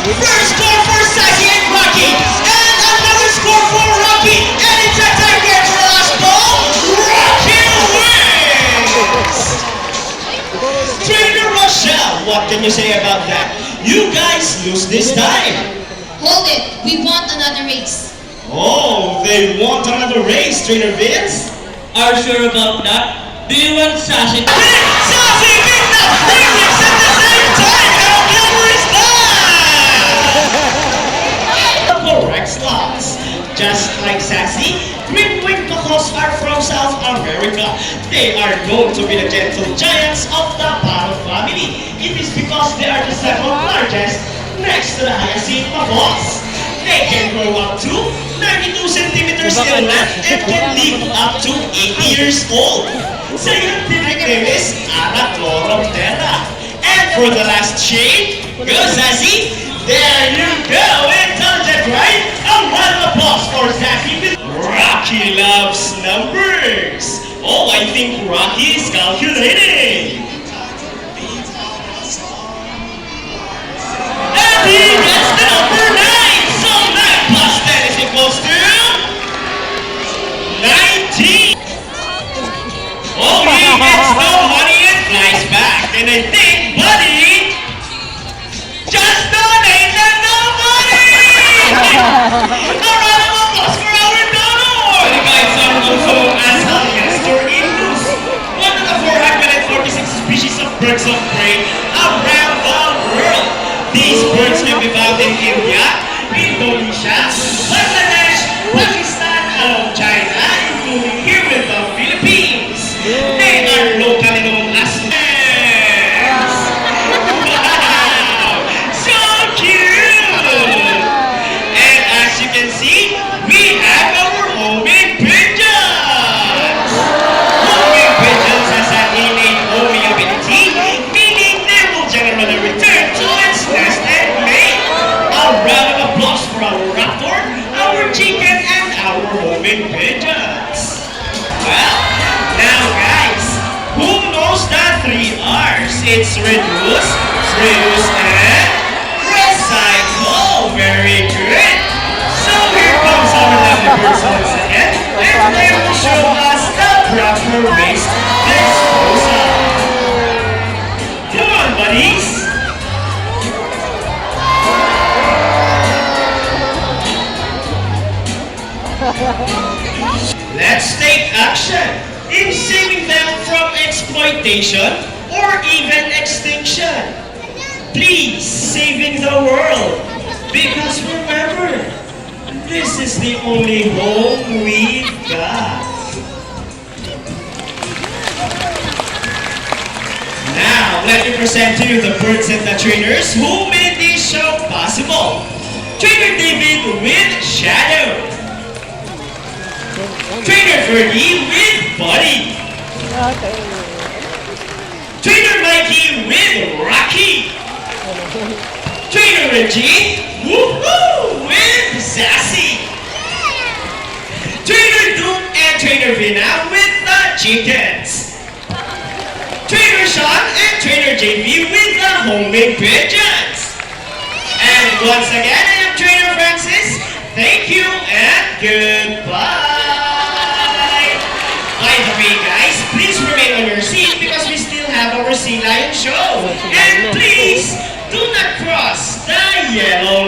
First score for Sassy and Rocky. And another score for Rocky. And it's a tie game for the last ball. Rocky wins! Trainer Rochelle, what can you say about that? You guys lose this time. Hold it. We want another race. Oh, they want another race, Trainer Vince? Are you sure about that? Do you want Sashi? Sassy beat the Phoenix at the same time! How clever is that? The correct slots. Just like Sassy, green-winged macaws are from South America. They are known to be the gentle giants of the parrot family. It is because they are the second largest next to the hyacinth macaws. They can grow up to 92 centimeters in length and can live up to 80 years old. Scientific name is Arachloroctera. And for the last shade, go Sassy! There you go! Intelligent, right? A round of applause for Sassy. Rocky loves numbers. Oh, I think Rocky is calculating. And he gets the number 9. So 9 plus 10 is equals to 19. Oh, he gets the money and flies back. And I think Buddy just donated the money! A round of applause for our donor! The guys are also as Alligator Indus, one of the 446 species of birds of prey around the world. These birds can be found in India, Indonesia, Bangladesh, Pakistan, and China, including here in the Philippines. They are locally known as hens. Wow! So cute! And as you can see, we have our homing pigeons! Homing pigeons has an innate homing ability, meaning they will generally return to its nest and mate. A round of applause for our raptor, our chicken, and our homing pigeons. Well, now guys, who knows the 3 R's? It's reduce, and recycle. Very good. So here comes our lovely birds once again, and they will show us the proper waste disposal. Come on, buddies. Let's take action in saving them from exploitation or even extinction. Please, saving the world. Because remember, this is the only home we've got. Now, let me present to you the birds and the trainers who made this show possible. Trainer David with Shadow. Trainer Fergie with Buddy. Trainer Mikey with Rocky. Trainer Reggie, woohoo, with Sassy. Trainer Duke and Trainer Vina with the chickens. Trainer Sean and Trainer JP with the homing pigeons. And once again, I am Trainer Francis. Thank you and goodbye. By the way, guys, please remain on your seat because we still have our Sea Lion show. And please, do not cross the yellow